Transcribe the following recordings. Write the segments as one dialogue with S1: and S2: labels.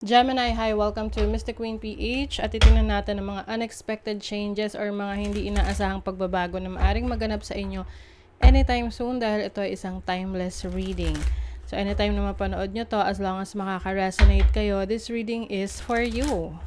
S1: Gemini, hi! Welcome to Mystic Queen PH at titingnan natin ang mga unexpected changes or mga hindi inaasahang pagbabago na maaring maganap sa inyo anytime soon dahil ito ay isang timeless reading. So anytime na mapanood nyo to, as long as makaka-resonate kayo, this reading is for you.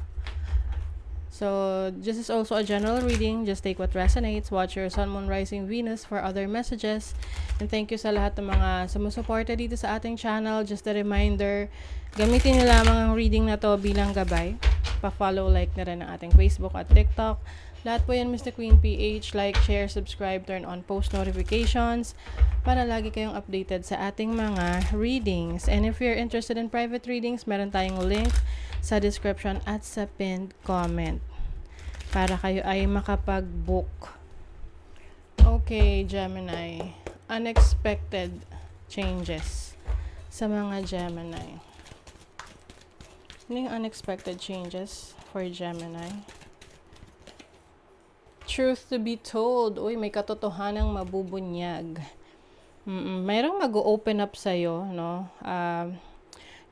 S1: So this is also a general reading. Just take what resonates. Watch your Sun, Moon, Rising, Venus for other messages. And thank you sa lahat ng mga sumusuporta dito sa ating channel. Just a reminder, gamitin niyo lamang ang reading na to bilang gabay. Pa-follow, like na rin ang ating Facebook at TikTok. Lahat po yan, Mr. Queen PH. Like, share, subscribe, turn on post notifications para lagi kayong updated sa ating mga readings. And if you're interested in private readings, meron tayong link sa description at sa pinned comment para kayo ay makapag-book. Okay, Gemini. Unexpected changes sa mga Gemini. Ano yung unexpected changes for Gemini? Truth to be told. Uy, may katotohanang mabubunyag. Mayroong mag-open up sa'yo, no?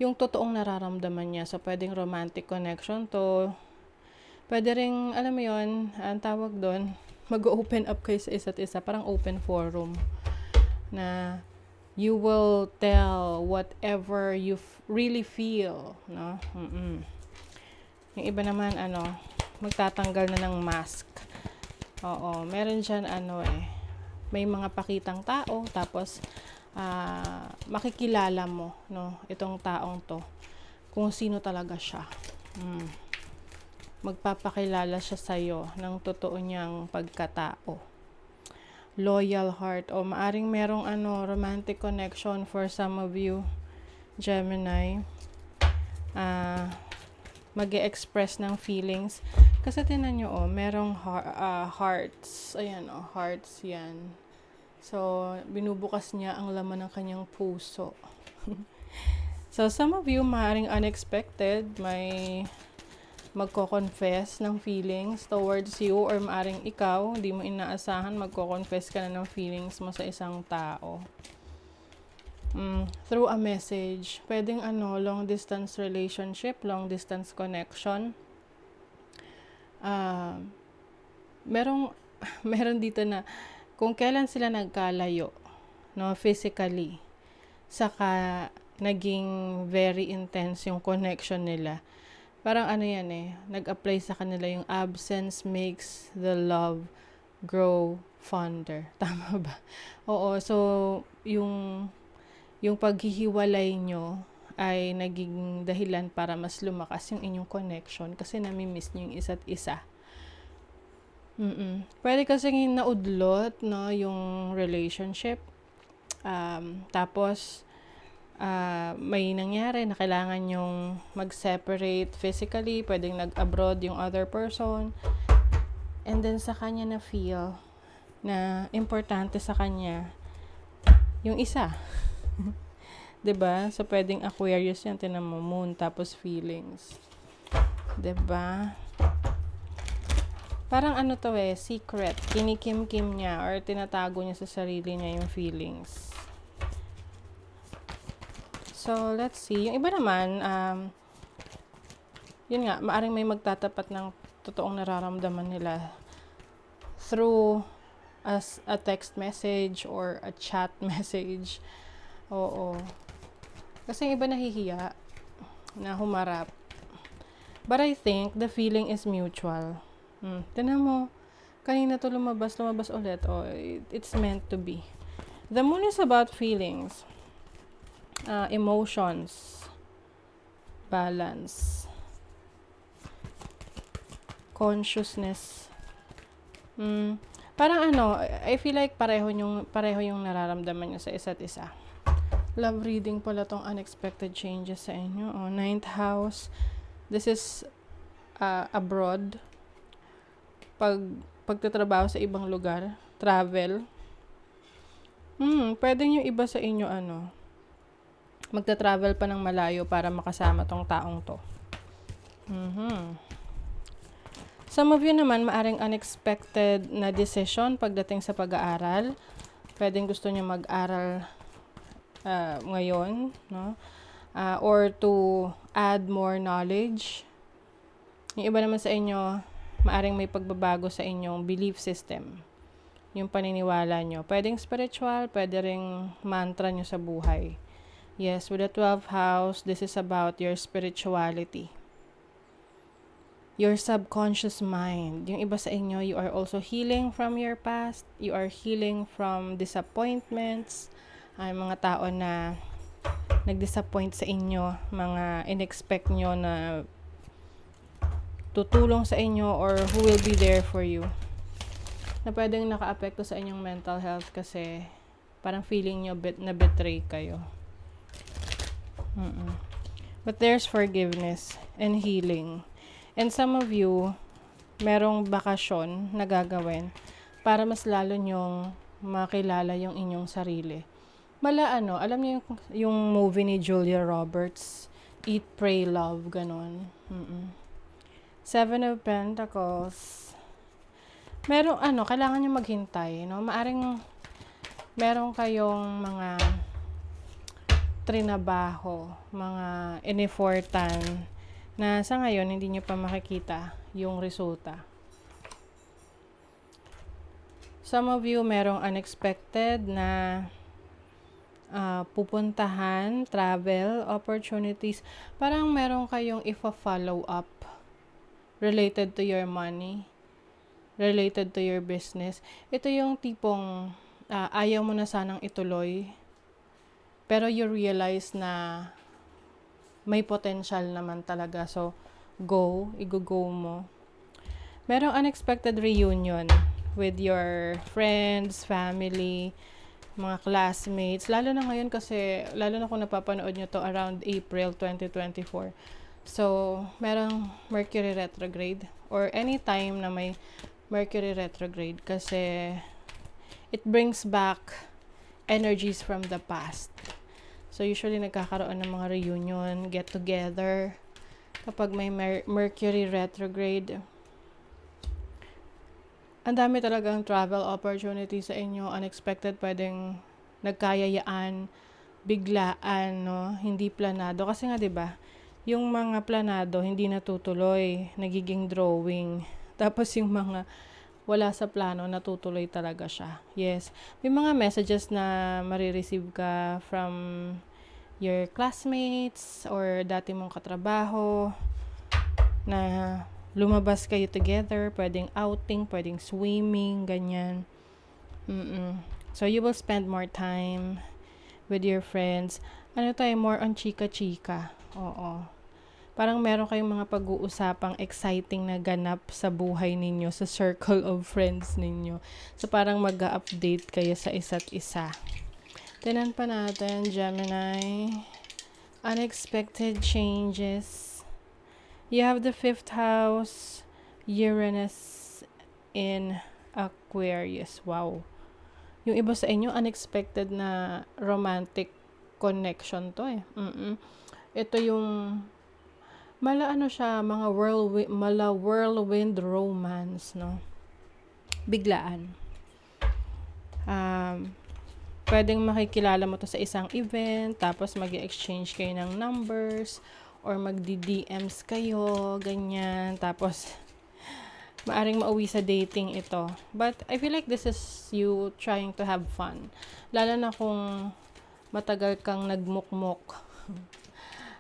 S1: Yung totoong nararamdaman niya. So, pwedeng romantic connection to. Pwede rin, alam mo yun, ang tawag doon, mag-open up kayo sa isa't isa. Parang open forum. Na you will tell whatever you really feel. No? Yung iba naman, magtatanggal na ng mask. Oo, meron dyan, may mga pakitang tao, tapos, makikilala mo, no, itong taong to, kung sino talaga siya. Magpapakilala siya sa'yo ng totoo niyang pagkatao. Loyal heart, o maaring merong romantic connection for some of you, Gemini. Mag-e-express ng feelings. Kasi tinan nyo, merong hearts. Ayan, hearts yan. So, binubukas niya ang laman ng kanyang puso. So, some of you, maaaring unexpected, may magko-confess ng feelings towards you, or maaaring ikaw, hindi mo inaasahan, magko-confess ka na ng feelings mo sa isang tao. Through a message. Pwedeng long distance relationship, long distance connection. Meron dito na kung kailan sila nagkalayo, no, physically, saka naging very intense yung connection nila. Parang nag-apply sa kanila yung absence makes the love grow fonder. Tama ba? Oo, so yung paghihiwalay nyo ay naging dahilan para mas lumakas yung inyong connection kasi nami-miss nyo yung isa't isa. Pwede kasi naudlot, no, yung relationship. Tapos, may nangyari na kailangan yung mag-separate physically, pwedeng nag-abroad yung other person. And then sa kanya na feel na importante sa kanya yung isa. 'Diba? So pwedeng Aquarius yan, tinan mo, moon tapos feelings. 'Diba? Parang secret. Kinikim-kim niya or tinatago niya sa sarili niya yung feelings. So, let's see. Yung iba naman, yun nga, maaring may magtatapat ng totoong nararamdaman nila through a text message or a chat message. Oo. Kasi yung iba nahihiya na humarap. But I think the feeling is mutual. Tignan mo, kanina to lumabas ulit. Oh, it's meant to be. The moon is about feelings, emotions, balance, consciousness. Parang I feel like pareho yung nararamdaman nyo sa isa't isa. Love reading pala tong unexpected changes sa inyo. 9th house. This is abroad. Pagtatrabaho sa ibang lugar, travel. Pwedeng yung iba sa inyo magta-travel pa ng malayo para makasama tong taong to. Some of you naman maaring unexpected na decision pagdating sa pag-aaral. Pwedeng gusto niyo mag-aral ngayon, no? or to add more knowledge. Yung iba naman sa inyo, maaring may pagbabago sa inyong belief system. Yung paniniwala nyo. Pwedeng spiritual, pwede ring mantra nyo sa buhay. Yes, with the 12th house, this is about your spirituality. Your subconscious mind. Yung iba sa inyo, you are also healing from your past. You are healing from disappointments. Ay, mga tao na nag-disappoint sa inyo, mga in-expect nyo na tutulong sa inyo or who will be there for you. Na pwedeng naka-apekto sa inyong mental health kasi parang feeling nyo na betray kayo. But there's forgiveness and healing. And some of you, merong bakasyon na gagawin para mas lalo nyong makilala yung inyong sarili. Alam niyo yung movie ni Julia Roberts, Eat, Pray, Love, ganon. Seven of Pentacles. Kailangan nyo maghintay, no? Maaring meron kayong mga trinabaho, mga ineffortan na sa ngayon hindi nyo pa makikita yung resulta. Some of you merong unexpected na pupuntahan, travel, opportunities. Parang meron kayong follow up related to your money, related to your business. Ito yung tipong ayaw mo na sanang ituloy, pero you realize na may potential naman talaga. So, i-go mo. Merong unexpected reunion with your friends, family, mga classmates. Lalo na ngayon kasi, lalo na kung napapanood nyo to around April 2024. So, merong Mercury retrograde or any time na may Mercury retrograde kasi it brings back energies from the past. So, usually nagkakaroon ng mga reunion, get together kapag may Mercury retrograde. Ang dami talagang travel opportunity sa inyo, unexpected, pwedeng nagkayayaan, biglaan, no? Hindi planado. Kasi nga, 'di ba? Yung mga planado hindi natutuloy, nagiging drawing. Tapos yung mga wala sa plano, natutuloy talaga siya. Yes. May mga messages na marireceive ka from your classmates or dati mong katrabaho na lumabas kayo together, pwedeng outing, pwedeng swimming, ganyan. So, you will spend more time with your friends. More on chika-chika. Oo. Parang meron kayong mga pag-uusapang exciting na ganap sa buhay ninyo, sa circle of friends ninyo. So, parang mag-update kayo sa isa't isa. Tinan pa natin, Gemini. Unexpected changes. You have the 5th house, Uranus in Aquarius. Wow. Yung iba sa inyo, unexpected na romantic connection to eh. Ito yung mga whirlwind romance, no? Biglaan. Pwedeng makikilala mo to sa isang event, tapos mag-exchange kayo ng numbers, or magdi-DMs kayo, ganyan. Tapos, maaring mauwi sa dating ito. But, I feel like this is you trying to have fun. Lalo na kung matagal kang nagmukmok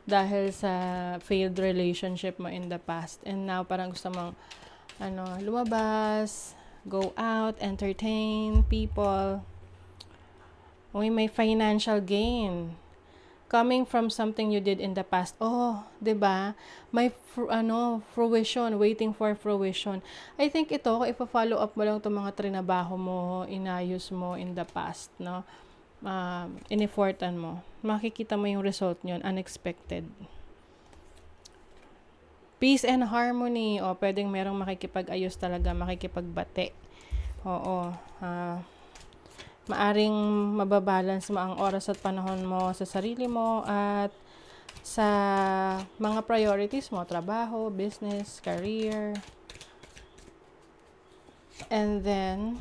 S1: dahil sa failed relationship mo in the past. And now, parang gusto mong, lumabas, go out, entertain people. May financial gain coming from something you did in the past. 'di ba? May fruition, waiting for fruition. I think ito, kung ipa-follow up mo lang 'tong mga trinabaho mo, inayos mo in the past, no? In-effortan mo. Makikita mo yung result niyon, unexpected. Peace and harmony. Pwedeng merong makikipag-ayos talaga, makikipagbate. Maaring mababalance mo ang oras at panahon mo sa sarili mo at sa mga priorities mo, trabaho, business, career. And then,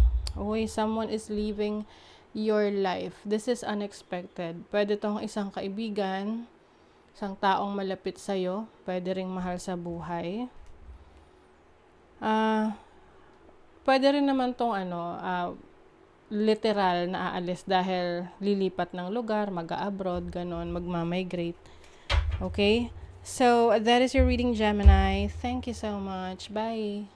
S1: someone is leaving your life. This is unexpected. Pwede tong isang kaibigan, isang taong malapit sa'yo, pwede ring mahal sa buhay. Pwede rin naman tong literal na aalis dahil lilipat ng lugar, mag-abroad, ganon, magmamigrate. Okay? So, that is your reading, Gemini. Thank you so much. Bye!